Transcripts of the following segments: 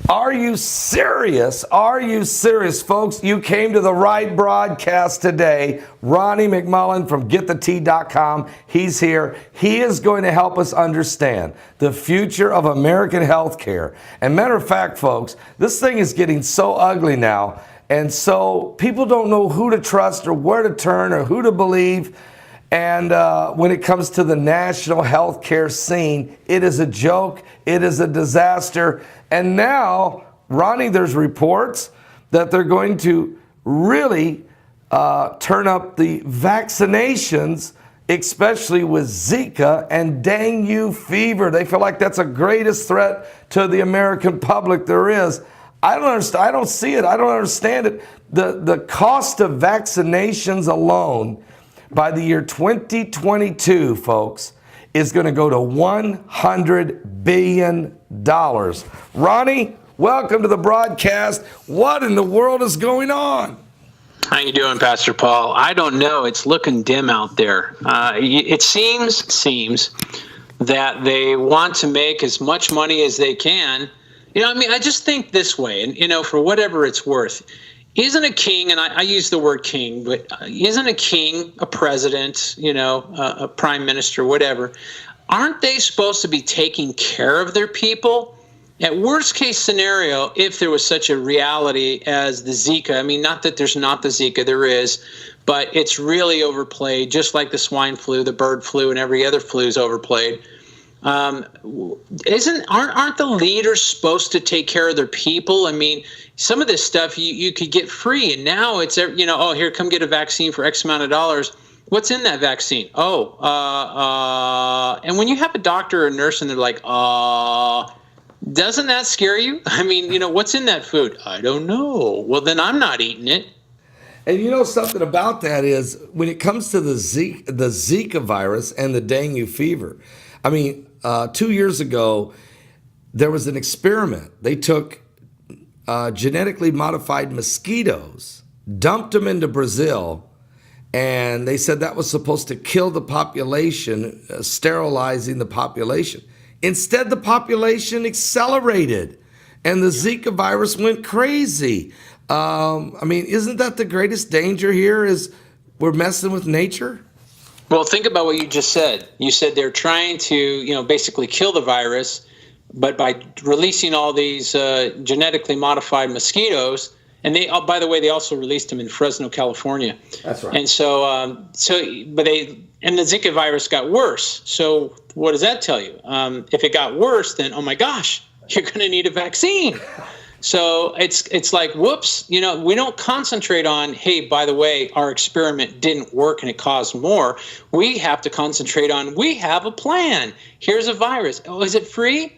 Are you serious? Are you serious, folks? You came to the right broadcast today. Ronnie McMullen from GetTheT.com. He's here. He is going to help us understand the future of American healthcare. And matter of fact, folks, this thing is getting so ugly now. And so people don't know who to trust or where to turn or who to believe. And when it comes to the national healthcare scene, it is a joke. It is a disaster. And now, Ronnie, there's reports that they're going to really turn up the vaccinations, especially with Zika and Dengue fever. They feel like that's the greatest threat to the American public there is. I don't understand. I don't see it. I don't understand it. The cost of vaccinations alone by the year 2022, folks, is going to go to $100 billion. Ronnie, welcome to the broadcast. What in the world is going on? How you doing, Pastor Paul? I don't know. It's looking dim out there. It seems that they want to make as much money as they can. I just think this way, and, for whatever it's worth, isn't a king, and I use the word king, but isn't a king a president, a prime minister, whatever? Aren't they supposed to be taking care of their people? At worst case scenario, if there was such a reality as the Zika, not that there's not the Zika, there is, but it's really overplayed, just like the swine flu, the bird flu, and every other flu is overplayed. Aren't the leaders supposed to take care of their people? Some of this stuff you could get free, and now it's, here, come get a vaccine for X amount of dollars. What's in that vaccine? And when you have a doctor or a nurse and they're like, doesn't that scare you? What's in that food? I don't know. Well, then I'm not eating it. And something about that is when it comes to the Zika virus and the dengue fever, 2 years ago, there was an experiment. They took genetically modified mosquitoes, dumped them into Brazil, and they said that was supposed to kill the population, sterilizing the population. Instead, the population accelerated, and the Zika virus went crazy. Isn't that the greatest danger here is we're messing with nature? Well, think about what you just said. You said they're trying to, basically kill the virus, but by releasing all these genetically modified mosquitoes, and they, by the way, they also released them in Fresno, California. That's right. And and the Zika virus got worse. So what does that tell you? If it got worse, then, oh my gosh, you're going to need a vaccine. So it's like, whoops, we don't concentrate on, hey, by the way, our experiment didn't work and it caused more. We have to concentrate on, we have a plan. Here's a virus. Oh, is it free?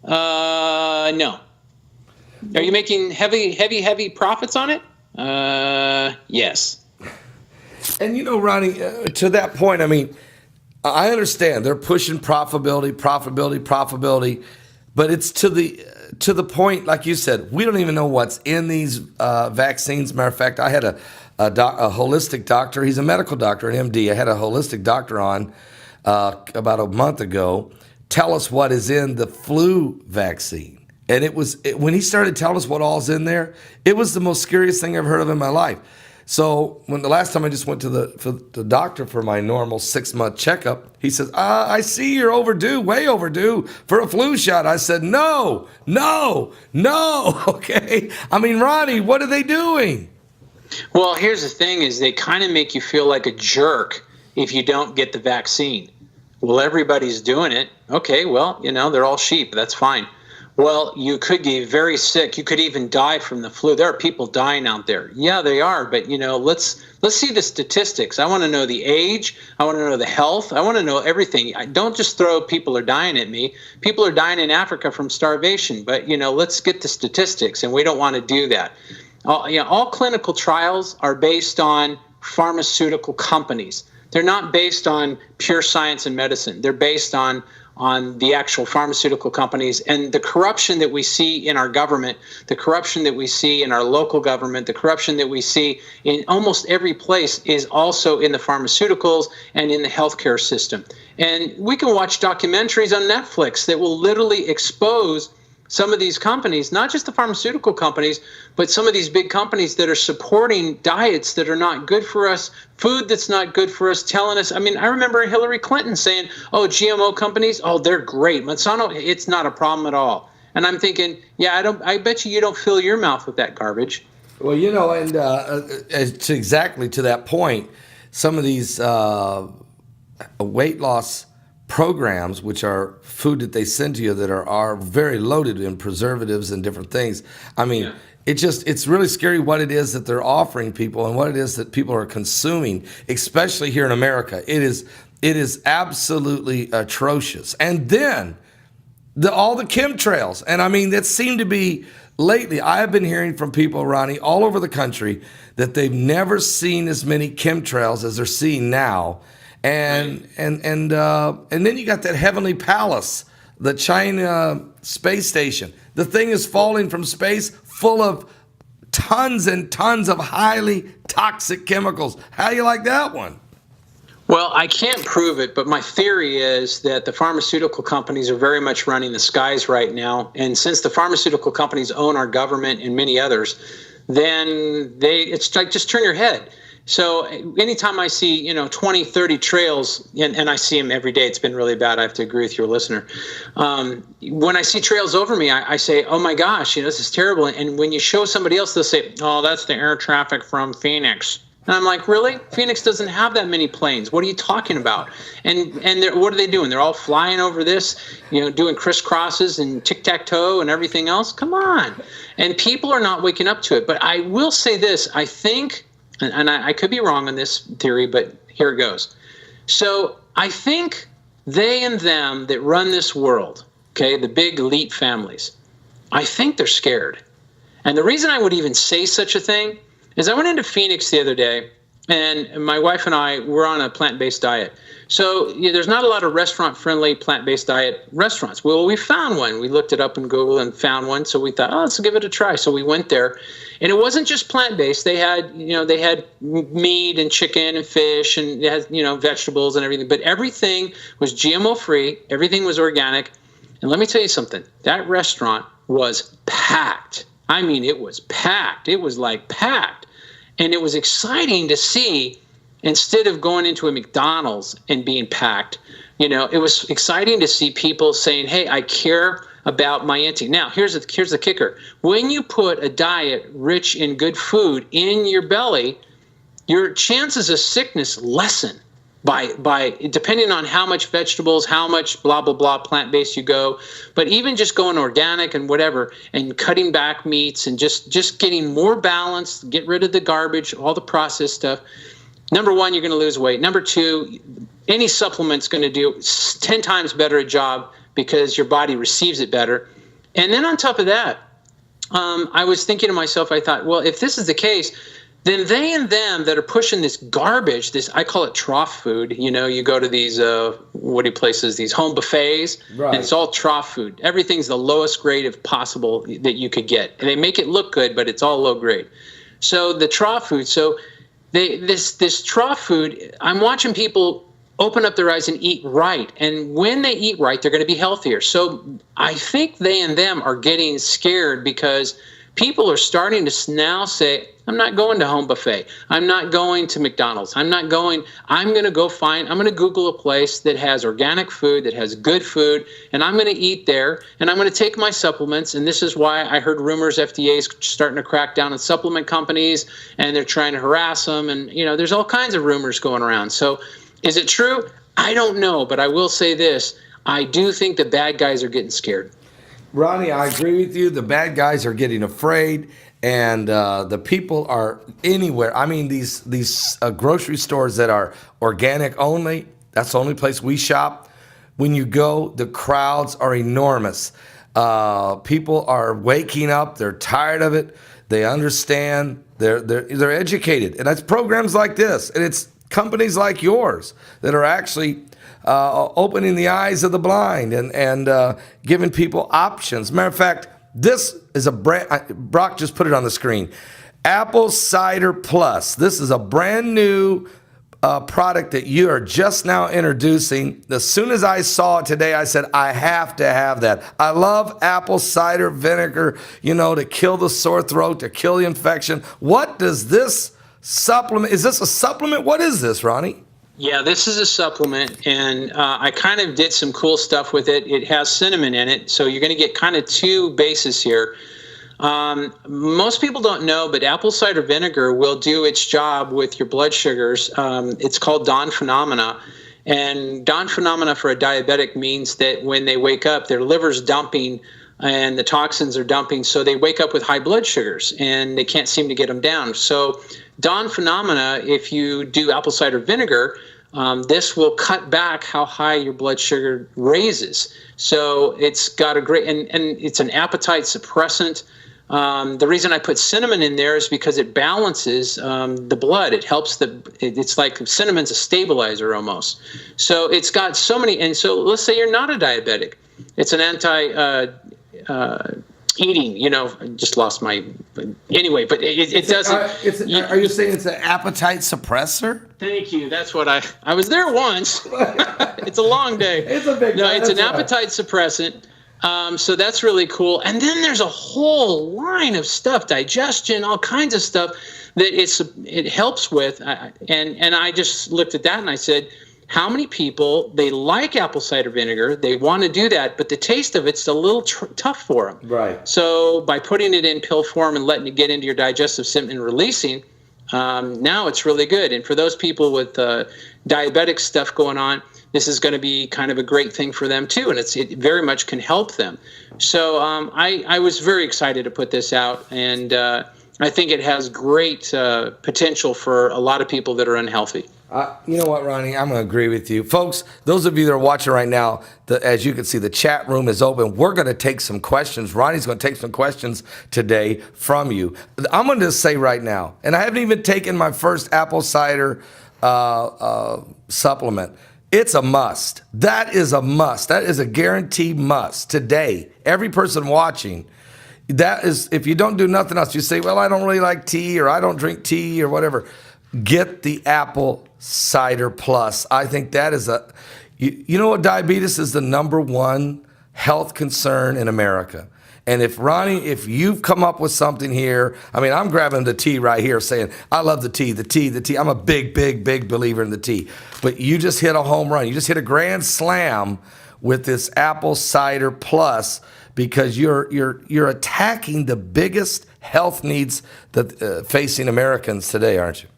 No. Are you making heavy profits on it? Yes. And Ronnie, to that point, I understand they're pushing profitability, but it's to the point, like you said, we don't even know what's in these vaccines. Matter of fact, I had a holistic doctor. He's a medical doctor, an MD. I had a holistic doctor on about a month ago tell us what is in the flu vaccine. And when he started telling us what all's in there, it was the most scariest thing I've heard of in my life. So when the last time I just went to the doctor for my normal 6-month checkup, he says, I see you're overdue, way overdue for a flu shot. I said, no, okay. Ronnie, what are they doing? Well, here's the thing is they kind of make you feel like a jerk if you don't get the vaccine. Well, everybody's doing it. Okay, well, they're all sheep. That's fine. Well, you could get very sick. You could even die from the flu. There are people dying out there. Yeah, they are. But, let's see the statistics. I want to know the age. I want to know the health. I want to know everything. I don't just throw people are dying at me. People are dying in Africa from starvation. But, let's get the statistics. And we don't want to do that. All clinical trials are based on pharmaceutical companies. They're not based on pure science and medicine. They're based on the actual pharmaceutical companies and the corruption that we see in our government, the corruption that we see in our local government, the corruption that we see in almost every place is also in the pharmaceuticals and in the healthcare system. And we can watch documentaries on Netflix that will literally expose some of these companies, not just the pharmaceutical companies, but some of these big companies that are supporting diets that are not good for us, food that's not good for us, telling us. I mean, I remember Hillary Clinton saying, oh, GMO companies, oh, they're great. Monsanto, it's not a problem at all. And I'm thinking, yeah, I bet you don't fill your mouth with that garbage. Well, and exactly to that point, some of these weight loss programs, which are food that they send to you that are very loaded in preservatives and different things. I mean, it's really scary what it is that they're offering people and what it is that people are consuming, especially here in America. It is absolutely atrocious. And then all the chemtrails. And I mean, that seemed to be lately, I have been hearing from people, Ronnie, all over the country that they've never seen as many chemtrails as they're seeing now. And then you got that Heavenly Palace, the China space station. The thing is falling from space full of tons and tons of highly toxic chemicals. How do you like that one? Well, I can't prove it, but my theory is that the pharmaceutical companies are very much running the skies right now. And since the pharmaceutical companies own our government and many others, then it's like just turn your head. So anytime I see, 20, 30 trails, and I see them every day, it's been really bad. I have to agree with your listener. When I see trails over me, I say, oh my gosh, this is terrible. And when you show somebody else, they'll say, oh, that's the air traffic from Phoenix. And I'm like, really? Phoenix doesn't have that many planes. What are you talking about? And what are they doing? They're all flying over this, doing crisscrosses and tic-tac-toe and everything else. Come on. And people are not waking up to it. But I will say this. I think, and I could be wrong on this theory, but here it goes. So I think they and them that run this world, okay, the big elite families, I think they're scared. And the reason I would even say such a thing is I went into Phoenix the other day, and my wife and I were on a plant-based diet. So there's not a lot of restaurant-friendly plant-based diet restaurants. Well, we found one. We looked it up in Google and found one. So we thought, let's give it a try. So we went there, and it wasn't just plant-based. They had, they had meat and chicken and fish, and it had, vegetables and everything. But everything was GMO-free. Everything was organic. And let me tell you something. That restaurant was packed. I mean, it was packed. It was like packed. And it was exciting to see, instead of going into a McDonald's and being packed, it was exciting to see people saying, hey, I care about my auntie. Now, here's the kicker. When you put a diet rich in good food in your belly, your chances of sickness lessen. By depending on how much vegetables, how much blah, blah, blah, plant-based you go. But even just going organic and whatever, and cutting back meats and just getting more balanced, get rid of the garbage, all the processed stuff. Number one, you're going to lose weight. Number two, any supplement's going to do 10 times better a job because your body receives it better. And then on top of that, I was thinking to myself, I thought, well, if this is the case, then they and them that are pushing this garbage, I call it trough food. You go to these, places, these home buffets, right, and it's all trough food. Everything's the lowest grade of possible that you could get. And they make it look good, but it's all low grade. So the trough food, this trough food, I'm watching people open up their eyes and eat right. And when they eat right, they're going to be healthier. So I think they and them are getting scared because people are starting to now say, I'm not going to home buffet. I'm not going to McDonald's. I'm going to Google a place that has organic food, that has good food, and I'm going to eat there, and I'm going to take my supplements. And this is why I heard rumors FDA is starting to crack down on supplement companies, and they're trying to harass them. And, there's all kinds of rumors going around. So is it true? I don't know, but I will say this. I do think the bad guys are getting scared. Ronnie, I agree with you. The bad guys are getting afraid, and the people are anywhere. I mean, these grocery stores that are organic only, that's the only place we shop. When you go, the crowds are enormous. People are waking up. They're tired of it. They understand. They're educated. And that's programs like this. And it's companies like yours that are actually opening the eyes of the blind and giving people options. Matter of fact, this is a brand, Brock just put it on the screen, Apple Cider Plus. This is a brand new product that you are just now introducing. As soon as I saw it today, I said, I have to have that. I love apple cider vinegar, to kill the sore throat, to kill the infection. What does this supplement? Is this a supplement? What is this, Ronnie? Yeah, this is a supplement, and I kind of did some cool stuff with it. It has cinnamon in it, so you're going to get kind of two bases here. Most people don't know, but apple cider vinegar will do its job with your blood sugars. It's called dawn phenomena. And dawn phenomena for a diabetic means that when they wake up, their liver's dumping and the toxins are dumping. So they wake up with high blood sugars and they can't seem to get them down. So dawn phenomena, if you do apple cider vinegar, this will cut back how high your blood sugar raises. So it's got a great, and it's an appetite suppressant. The reason I put cinnamon in there is because it balances the blood. It helps it's like cinnamon's a stabilizer almost. So it's got so many, and so let's say you're not a diabetic. It's an eating, I just lost my, anyway, but it doesn't. Are you saying it's an appetite suppressor? Thank you. That's what I was there once. It's a long day. It's a big No, one. it's an appetite suppressant. So that's really cool. And then there's a whole line of stuff, digestion, all kinds of stuff that it helps with. And I just looked at that and I said, how many people, they like apple cider vinegar, they want to do that, but the taste of it's a little tough for them. Right. So by putting it in pill form and letting it get into your digestive system and releasing, now it's really good. And for those people with diabetic stuff going on, this is going to be kind of a great thing for them too, and it very much can help them. So I was very excited to put this out, and I think it has great potential for a lot of people that are unhealthy. You know what, Ronnie? I'm going to agree with you. Folks, those of you that are watching right now, as you can see, the chat room is open. We're going to take some questions. Ronnie's going to take some questions today from you. I'm going to say right now, and I haven't even taken my first apple cider supplement. It's a must. That is a must. That is a guaranteed must today. Every person watching, that is, if you don't do nothing else, you say, well, I don't really like tea, or I don't drink tea, or whatever. Get the apple cider plus. I think that is you know what, diabetes is the number one health concern in America. And if Ronnie, if you've come up with something here, I mean, I'm grabbing the tea right here saying, I love the tea. I'm a big believer in the tea. But you just hit a home run. You just hit a grand slam with this apple cider plus, because you're attacking the biggest health needs that facing Americans today, aren't you?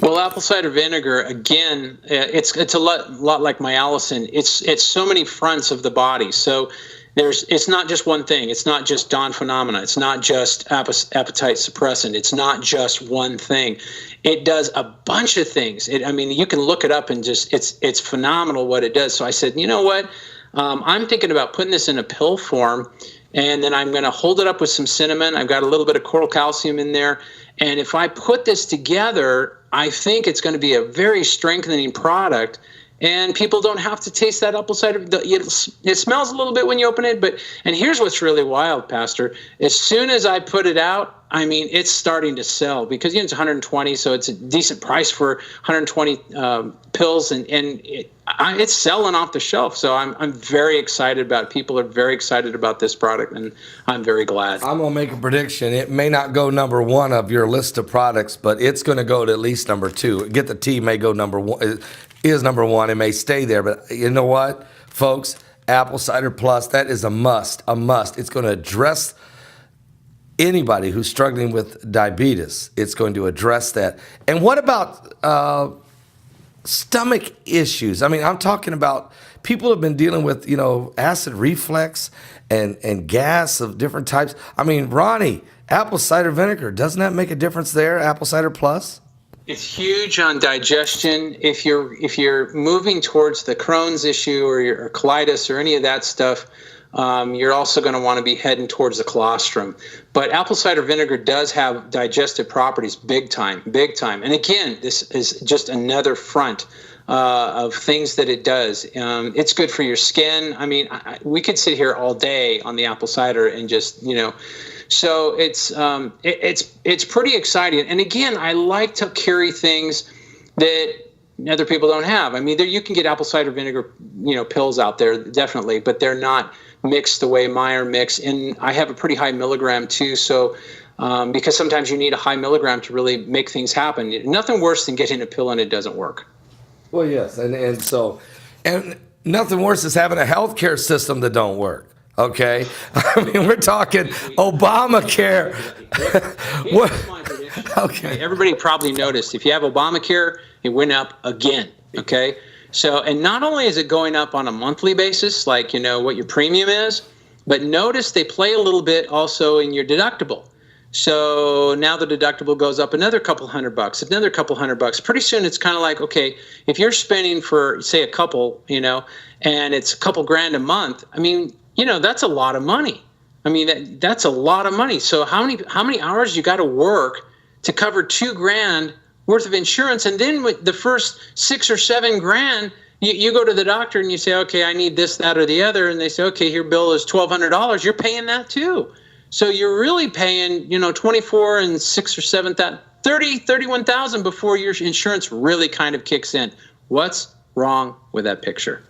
Well, apple cider vinegar, again, it's a lot like my Allison. It's so many fronts of the body. So it's not just one thing. It's not just dawn phenomena. It's not just appetite suppressant. It's not just one thing. It does a bunch of things. You can look it up and just it's phenomenal what it does. So I said, you know what? I'm thinking about putting this in a pill form, and then I'm going to hold it up with some cinnamon. I've got a little bit of coral calcium in there. And if I put this together, I think it's going to be a very strengthening product. And people don't have to taste that apple cider. It smells a little bit when you open it, and here's what's really wild, Pastor. As soon as I put it out, it's starting to sell, because it's 120, so it's a decent price for 120 pills, and it's selling off the shelf. So I'm very excited about it. People are very excited about this product, and I'm very glad. I'm gonna make a prediction. It may not go number one of your list of products, but it's gonna go to at least number two. Get the Tea may go number one. Is number one. It may stay there, but you know what, folks? Apple Cider Plus, that is a must, It's going to address anybody who's struggling with diabetes. It's going to address that. And what about stomach issues? I'm talking about people have been dealing with, acid reflux and gas of different types. Ronnie, apple cider vinegar, doesn't that make a difference there, Apple Cider Plus? It's huge on digestion. If you're moving towards the Crohn's issue or colitis or any of that stuff, you're also going to want to be heading towards the colostrum. But apple cider vinegar does have digestive properties, big time. And again, this is just another front of things that it does. It's good for your skin. We could sit here all day on the apple cider and just, So it's pretty exciting. And again, I like to carry things that other people don't have. I mean, you can get apple cider vinegar, pills out there, definitely, but they're not mixed the way mine are mixed. And I have a pretty high milligram too, so because sometimes you need a high milligram to really make things happen. Nothing worse than getting a pill and it doesn't work. Well, yes, and nothing worse is having a healthcare system that don't work. Okay, I mean, we're talking Obamacare. Okay, everybody probably noticed if you have Obamacare, it went up again. Okay, so and not only is it going up on a monthly basis, like what your premium is, but notice they play a little bit also in your deductible. So now the deductible goes up another couple $100, another couple $100. Pretty soon it's kind of like, okay, if you're spending for say a couple, and it's a couple grand a month, I mean, that's a lot of money. I mean, that's a lot of money. So how many hours you got to work to cover $2,000 worth of insurance? And then with the first 6 or 7 grand, you go to the doctor and you say, okay, I need this, that, or the other. And they say, okay, your bill is $1,200. You're paying that too. So you're really paying, 24 and 6 or 7, 31,000 before your insurance really kind of kicks in. What's wrong with that picture?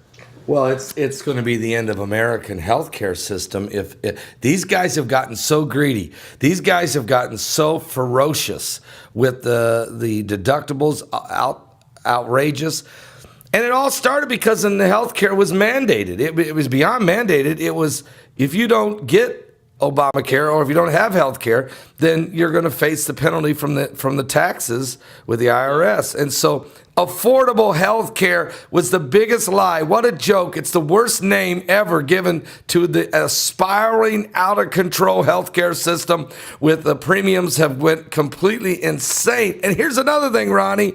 Well, it's going to be the end of American healthcare system if these guys have gotten so greedy. These guys have gotten so ferocious with the deductibles outrageous. And it all started because the healthcare was mandated. It was beyond mandated. It was if you don't get Obamacare or if you don't have health care, then you're going to face the penalty from the taxes with the IRS. And so affordable health care was the biggest lie. What a joke. It's the worst name ever given to the spiraling out of control healthcare system with the premiums have went completely insane. And here's another thing, Ronnie.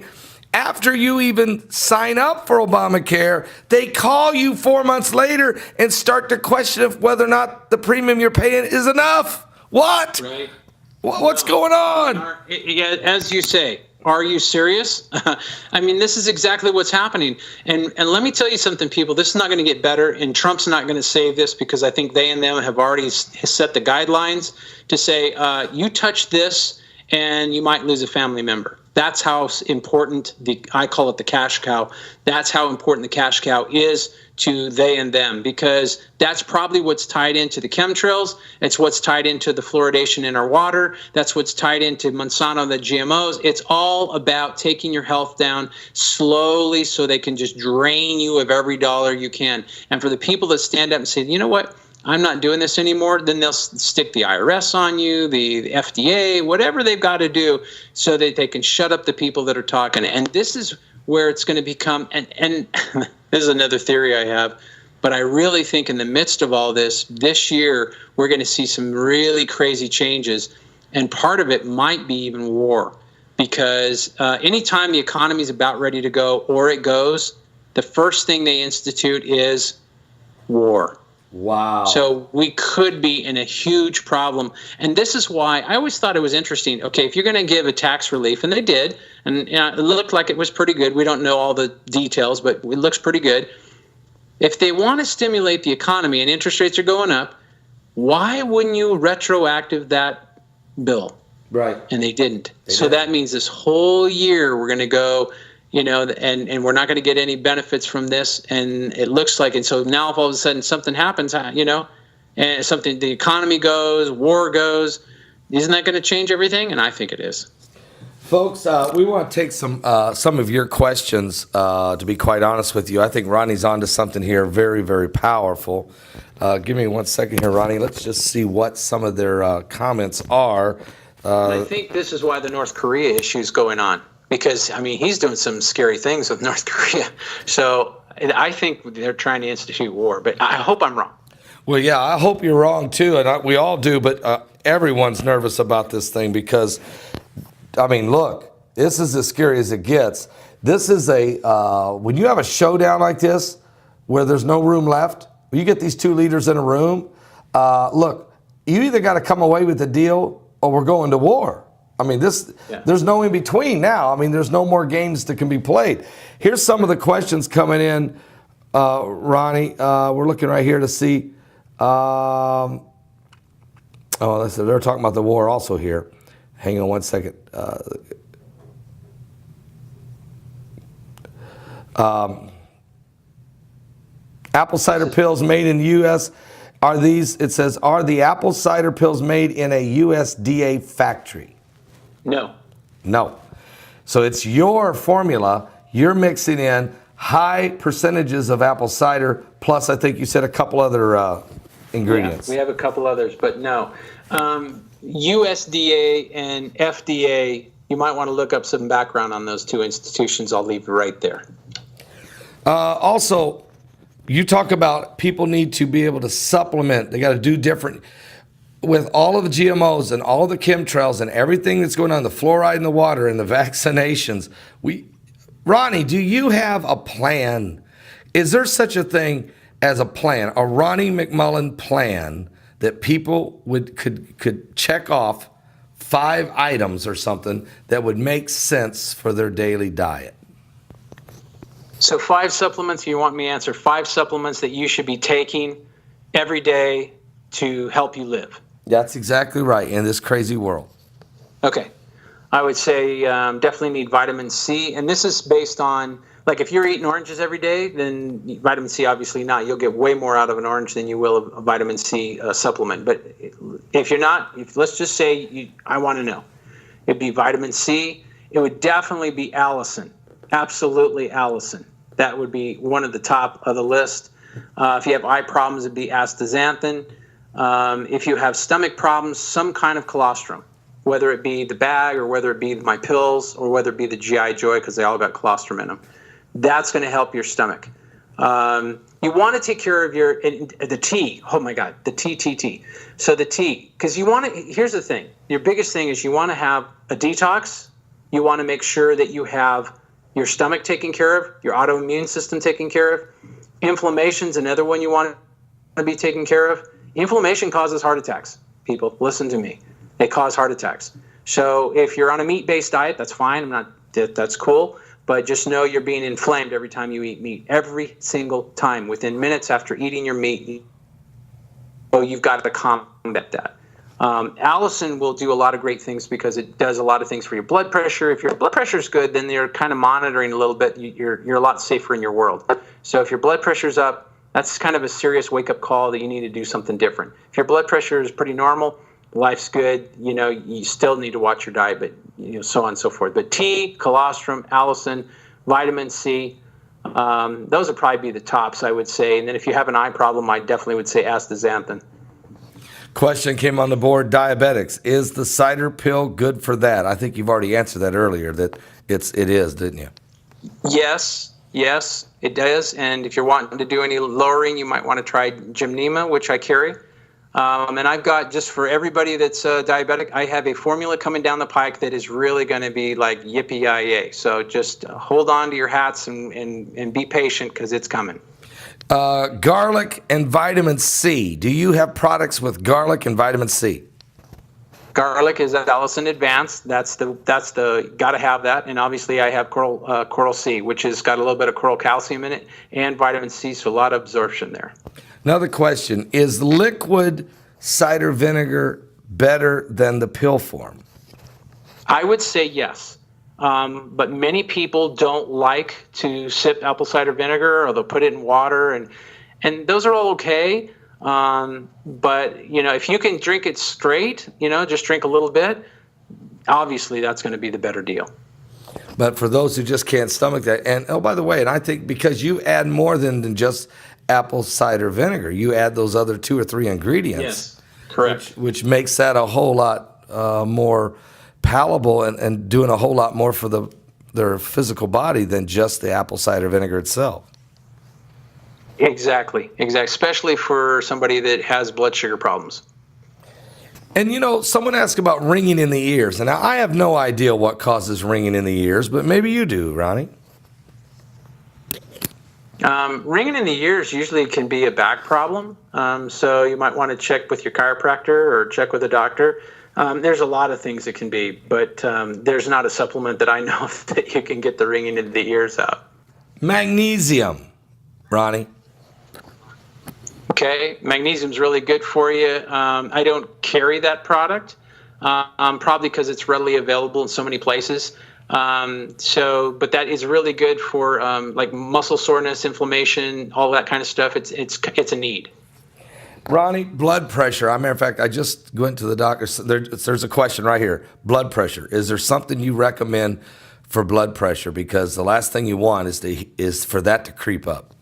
After you even sign up for Obamacare, they call you 4 months later and start to question if whether or not the premium you're paying is enough. What? Right. What's going on? As you say, are you serious? I mean, this is exactly what's happening. And let me tell you something, people. This is not going to get better, and Trump's not going to save this because I think they and them have already set the guidelines to say, you touch this and you might lose a family member. That's how important I call it the cash cow. That's how important the cash cow is to they and them, because that's probably what's tied into the chemtrails. It's what's tied into the fluoridation in our water. That's what's tied into Monsanto, the GMOs. It's all about taking your health down slowly so they can just drain you of every dollar you can. And for the people that stand up and say, you know what? I'm not doing this anymore, then they'll stick the IRS on you, the FDA, whatever they've got to do so that they can shut up the people that are talking. And this is where it's going to become, and this is another theory I have, but I really think in the midst of all this year, we're going to see some really crazy changes. And part of it might be even war, because anytime the economy is about ready to go or it goes, the first thing they institute is war. Wow. So we could be in a huge problem. And this is why I always thought it was interesting. Okay, if you're going to give a tax relief, and they did, and it looked like it was pretty good. We don't know all the details, but it looks pretty good. If they want to stimulate the economy and interest rates are going up, why wouldn't you retroactive that bill? Right. And they didn't. So that means this whole year we're going to go, and we're not going to get any benefits from this. And it looks like, and so now if all of a sudden something happens, and the economy goes, war goes, isn't that going to change everything? And I think it is. Folks, we want to take some of your questions, to be quite honest with you. I think Ronnie's onto something here very, very powerful. Give me 1 second here, Ronnie. Let's just see what some of their comments are. I think this is why the North Korea issue is going on. Because, he's doing some scary things with North Korea. So I think they're trying to institute war. But I hope I'm wrong. Well, yeah, I hope you're wrong, too. And we all do. But everyone's nervous about this thing because, look, this is as scary as it gets. This is when you have a showdown like this where there's no room left, when you get these two leaders in a room, look, you either got to come away with the deal or we're going to war. There's no in between now. There's no more games that can be played. Here's some of the questions coming in, Ronnie. We're looking right here to see. They're talking about the war also here. Hang on 1 second. Apple cider pills made in the U.S. Are these? It says, are the apple cider pills made in a USDA factory? No. No. So it's your formula. You're mixing in high percentages of apple cider, plus I think you said a couple other ingredients. Yeah, we have a couple others, but no. USDA and FDA, you might want to look up some background on those two institutions. I'll leave it right there. Also, you talk about people need to be able to supplement. They got to do different. With all of the GMOs and all the chemtrails and everything that's going on, the fluoride in the water and the vaccinations, Ronnie, do you have a plan? Is there such a thing as a plan, a Ronnie McMullen plan that people could check off 5 items or something that would make sense for their daily diet? So 5 supplements, you want me to answer 5 supplements that you should be taking every day to help you live. That's exactly right in this crazy world. Okay. I would say definitely need vitamin C. And this is based on, like if you're eating oranges every day, then vitamin C, obviously not. You'll get way more out of an orange than you will a vitamin C supplement. But if you're not, let's just say I want to know. It'd be vitamin C. It would definitely be allicin. Absolutely allicin. That would be one of the top of the list. If you have eye problems, it'd be astaxanthin. If you have stomach problems, some kind of colostrum, whether it be the bag or whether it be my pills or whether it be the GI Joy, because they all got colostrum in them. That's going to help your stomach. You want to take care of the tea. Oh my God, the tea. So the tea, because you want to, here's the thing. Your biggest thing is you want to have a detox. You want to make sure that you have your stomach taken care of, your autoimmune system taken care of. Inflammation's another one you want to be taken care of. Inflammation causes heart attacks. People, listen to me. They cause heart attacks. So if you're on a meat-based diet, that's fine. That's cool. But just know you're being inflamed every time you eat meat. Every single time. Within minutes after eating your meat, you've got to combat that. Allicin will do a lot of great things because it does a lot of things for your blood pressure. If your blood pressure is good, then you're kind of monitoring a little bit. You're a lot safer in your world. So if your blood pressure's up, that's kind of a serious wake-up call that you need to do something different. If your blood pressure is pretty normal, life's good, you still need to watch your diet, but so on and so forth. But tea, colostrum, allicin, vitamin C, those would probably be the tops, I would say. And then if you have an eye problem, I definitely would say astaxanthin. Question came on the board, diabetics. Is the cider pill good for that? I think you've already answered that earlier, that it is, didn't you? Yes, it does. And if you're wanting to do any lowering, you might want to try Gymnema, which I carry. And I've got, just for everybody that's diabetic, I have a formula coming down the pike that is really going to be like yippee-yi-yay. So just hold on to your hats and be patient because it's coming. Garlic and vitamin C. Do you have products with garlic and vitamin C? Garlic is allicin advanced. That's the got to have that. And obviously I have coral C, which has got a little bit of coral calcium in it, and vitamin C, so a lot of absorption there. Another question, is liquid cider vinegar better than the pill form? I would say yes. But many people don't like to sip apple cider vinegar, or they'll put it in water, and those are all okay. But if you can drink it straight, just drink a little bit, obviously that's going to be the better deal. But for those who just can't stomach that, and oh, by the way, and I think because you add more than just apple cider vinegar, you add those other 2 or 3 ingredients. Yes, correct. Which makes that a whole lot more palatable and doing a whole lot more for their physical body than just the apple cider vinegar itself. Exactly. Especially for somebody that has blood sugar problems. And someone asked about ringing in the ears, and I have no idea what causes ringing in the ears, but maybe you do, Ronnie. Ringing in the ears usually can be a back problem, so you might want to check with your chiropractor or check with a doctor. There's a lot of things it can be, but there's not a supplement that I know of that you can get the ringing in the ears out. Magnesium, Ronnie. Okay, magnesium's really good for you. I don't carry that product, probably because it's readily available in so many places. But that is really good for like muscle soreness, inflammation, all that kind of stuff. It's a need. Ronnie, blood pressure. Matter of fact, I just went to the doctor. There's a question right here. Blood pressure. Is there something you recommend for blood pressure? Because the last thing you want is for that to creep up.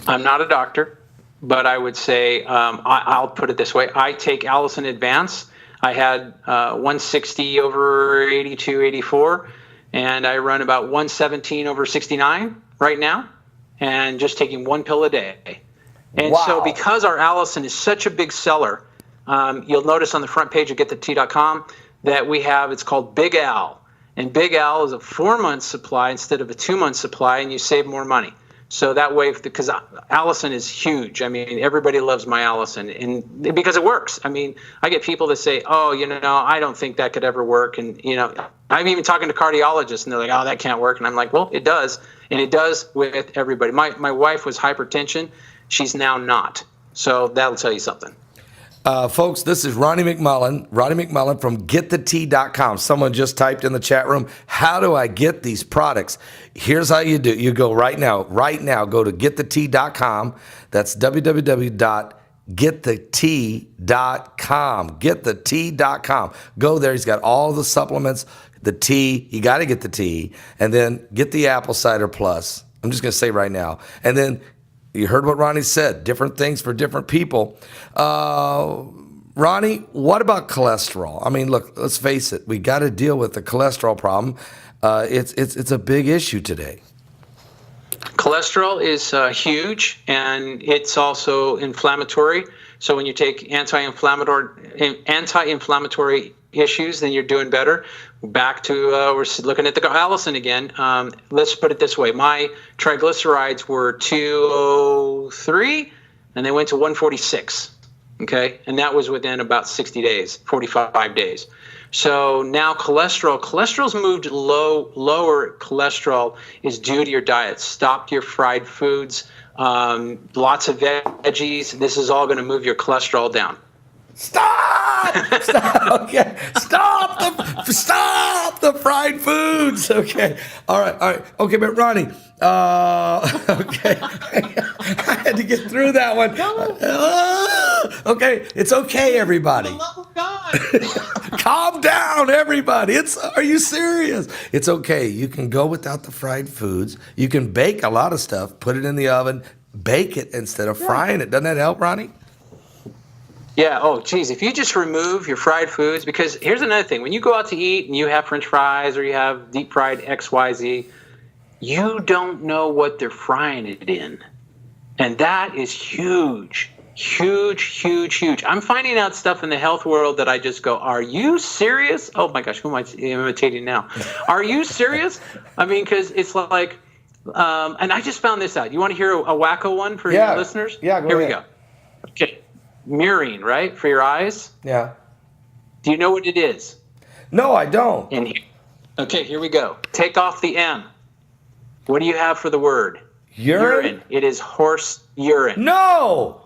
I'm not a doctor, but I would say I'll put it this way. I take Allison Advance. I had 160 over 82, 84, and I run about 117 over 69 right now, and just taking one pill a day. And so because our Allison is such a big seller, you'll notice on the front page of GetTheT.com that we have, it's called Big Al. And Big Al is a 4-month supply instead of a 2-month supply, and you save more money. So that way, because Allison is huge. I mean, everybody loves my Allison, and because it works. I mean, I get people that say, oh, I don't think that could ever work. And, I'm even talking to cardiologists, and they're like, oh, that can't work. And I'm like, well, it does. And it does with everybody. My wife was hypertension. She's now not. So that'll tell you something. Folks, this is Ronnie McMullen from GetTheT.com. Someone just typed in the chat room, how do I get these products? Here's how you do. You go right now, go to GetTheT.com. That's www.GetTheT.com. GetTheT.com. Go there. He's got all the supplements, the tea. You got to get the tea. And then get the apple cider plus. I'm just going to say right now. And then you heard what Ronnie said, different things for different people. Ronnie, what about cholesterol? I mean, look, let's face it. We got to deal with the cholesterol problem. It's a big issue today. Cholesterol is huge, and it's also inflammatory. So when you take anti-inflammatory issues, then you're doing better. Back to we're looking at the Allison again. Let's put it this way: my triglycerides were 203, and they went to 146. Okay, and that was within about 60 days, 45 days. So now cholesterol's moved lower. Cholesterol is due to your diet. Stop your fried foods, lots of veggies. This is all going to move your cholesterol down. Stop! Okay. Stop the fried foods. Okay. All right. Okay, but Ronnie, okay. I had to get through that one. Okay, it's okay, everybody. For the love of God. Calm down, everybody. Are you serious? It's okay. You can go without the fried foods. You can bake a lot of stuff, put it in the oven, bake it instead of frying it. Doesn't that help, Ronnie? Yeah. Oh, geez. If you just remove your fried foods, because here's another thing. When you go out to eat and you have French fries or you have deep fried XYZ, you don't know what they're frying it in. And that is huge. Huge, huge, huge. I'm finding out stuff in the health world that I just go, are you serious? Oh my gosh, who am I imitating now? Are you serious? I mean, because it's like, and I just found this out. You want to hear a wacko one for your listeners? Yeah, Here we go. Okay. Mirroring, right, for your eyes? Yeah. Do you know what it is? No, I don't. Okay, here we go. Take off the M. What do you have for the word? Urine? It is horse urine. No!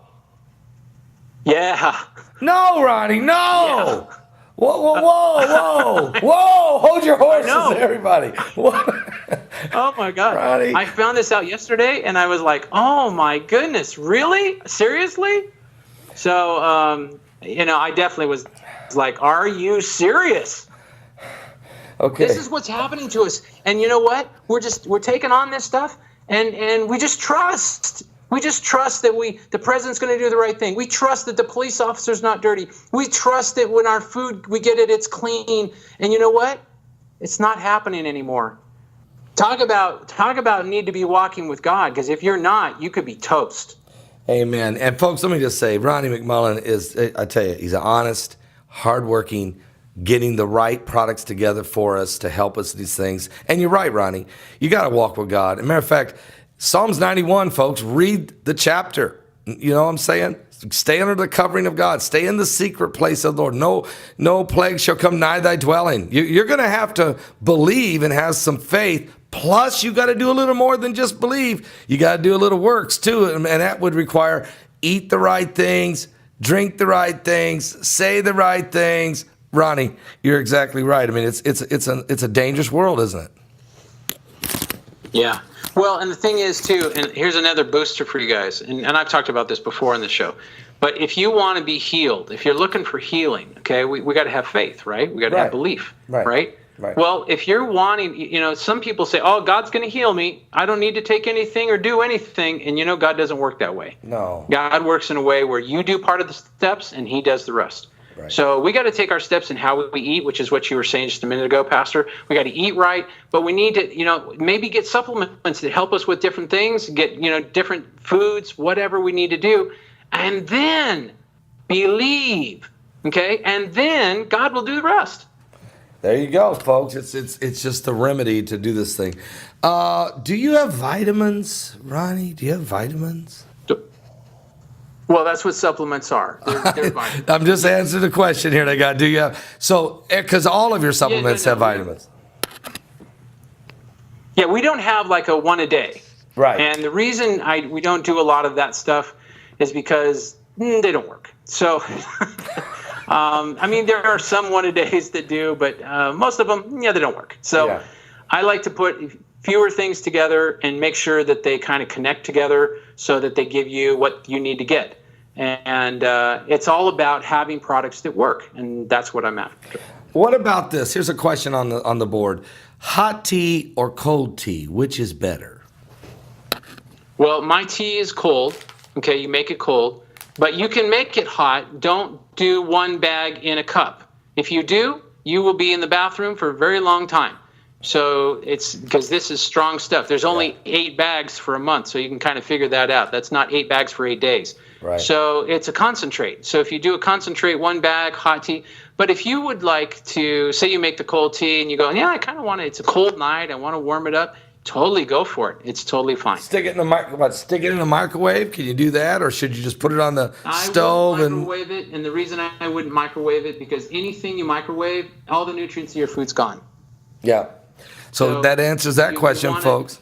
Yeah. No, Ronnie, no! Yeah. Whoa. Hold your horses, everybody. Oh, my God. Ronnie. I found this out yesterday, and I was like, oh, my goodness, really? Seriously? So, I definitely was like, are you serious? Okay. This is what's happening to us. And you know what? We're taking on this stuff, and we just trust. We just trust that the president's going to do the right thing. We trust that the police officer's not dirty. We trust that when our food, we get it, it's clean. And you know what? It's not happening anymore. Talk about need to be walking with God, because if you're not, you could be toast. Amen. And folks, let me just say, Ronnie McMullen is, I tell you, he's an honest, hardworking, getting the right products together for us to help us these things. And you're right, Ronnie. You got to walk with God. As a matter of fact, Psalms 91, folks, read the chapter. You know what I'm saying? Stay under the covering of God. Stay in the secret place of the Lord. No plague shall come nigh thy dwelling. You're going to have to believe and have some faith. Plus, you got to do a little more than just believe. You got to do a little works too. And that would require eat the right things, drink the right things, say the right things, Ronnie, you're exactly right. I mean, it's a dangerous world, isn't it? Yeah. Well, and the thing is, too, and here's another booster for you guys, and I've talked about this before on the show, but if you want to be healed, if you're looking for healing, okay, we got to have faith, right? We got to have belief, right? Well, if you're wanting, some people say, oh, God's going to heal me. I don't need to take anything or do anything. And, God doesn't work that way. No. God works in a way where you do part of the steps and he does the rest. Right. So we got to take our steps in how we eat, which is what you were saying just a minute ago, Pastor. We got to eat right, but we need to, maybe get supplements that help us with different things, get, different foods, whatever we need to do, and then believe, okay? And then God will do the rest. There you go, folks. It's just the remedy to do this thing. Do you have vitamins, Ronnie? Do you have vitamins? Well, that's what supplements are. They're vitamins. I'm just answering the question here. Do you have, so, because all of your supplements have vitamins. Yeah, we don't have like a one a day. Right. And the reason we don't do a lot of that stuff is because they don't work. So, there are some one a days that do, but most of them, they don't work. So I like to put fewer things together and make sure that they kind of connect together so that they give you what you need to get. And it's all about having products that work, and that's what I'm after. What about this? Here's a question on the board. Hot tea or cold tea, which is better? Well, my tea is cold. Okay, you make it cold, but you can make it hot. Don't do one bag in a cup. If you do, you will be in the bathroom for a very long time. So it's because this is strong stuff. There's only 8 bags for a month, so you can kind of figure that out. That's not 8 bags for 8 days. Right. So it's a concentrate. So if you do a concentrate, 1 bag, hot tea. But if you would like to, say you make the cold tea and you go, I kind of want it. It's a cold night. I want to warm it up. Totally go for it. It's totally fine. Stick it in the microwave? Can you do that, or should you just put it on the stove? I would microwave it, and the reason I wouldn't microwave it because anything you microwave, all the nutrients of your food's gone. Yeah. So that answers that question, folks.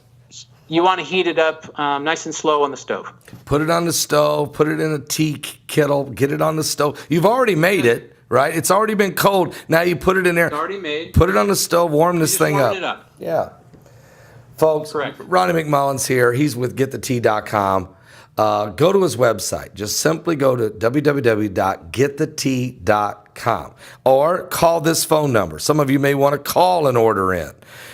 You want to heat it up nice and slow on the stove. Put it on the stove. Put it in a tea kettle. Get it on the stove. You've already made it, right? It's already been cold. Now you put it in there. It's already made. Put it on the stove. Warm this thing up. Warm it up. Yeah. Folks, correct. Ronnie McMullen's here. He's with GetTheTea.com. Go to his website. Just simply go to www.getthetea.com or call this phone number. Some of you may want to call and order in.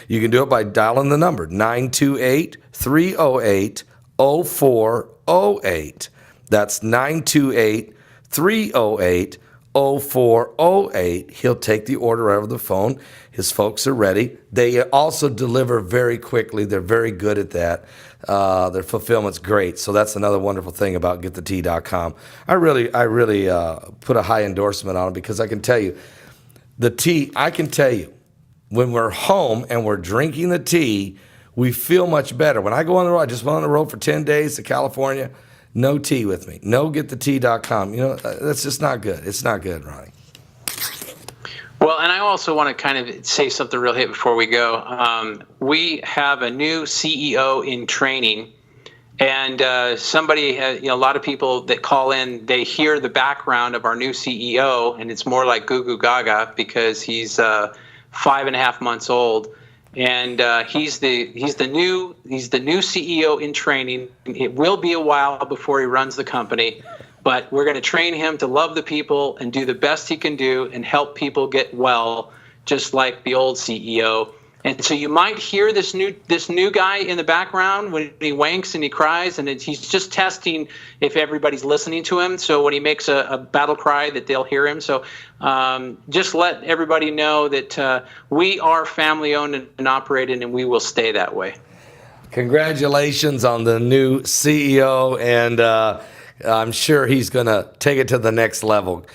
You can do it by dialing the number 928-308-0408. That's 928-308-0408. He'll take the order over the phone. His folks are ready. They also deliver very quickly. They're very good at that. Their fulfillment's great. So that's another wonderful thing about GetTheTea.com. I really put a high endorsement on it because I can tell you, the tea, when we're home and we're drinking the tea, we feel much better. When I go on the road, I just went on the road for 10 days to California, no tea with me. No GetTheTea.com. That's just not good. It's not good, Ronnie. Well, and I also want to kind of say something real hit before we go. We have a new CEO in training, and somebody has, a lot of people that call in, they hear the background of our new CEO, and it's more like goo goo gaga because he's 5.5 months old, and he's the new CEO in training. It will be a while before he runs the company. But we're going to train him to love the people and do the best he can do and help people get well, just like the old CEO. And so you might hear this new guy in the background when he wanks and he cries, and he's just testing if everybody's listening to him. So when he makes a battle cry, that they'll hear him. So just let everybody know that we are family-owned and operated, and we will stay that way. Congratulations on the new CEO, and I'm sure he's going to take it to the next level.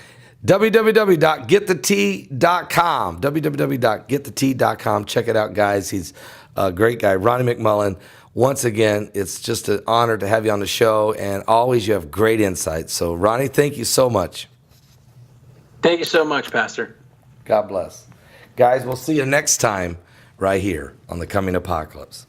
www.getthetea.com. www.getthetea.com. Check it out, guys. He's a great guy. Ronnie McMullen. Once again, it's just an honor to have you on the show, and always you have great insights. So, Ronnie, thank you so much. Thank you so much, Pastor. God bless. Guys, we'll see you next time right here on The Coming Apocalypse.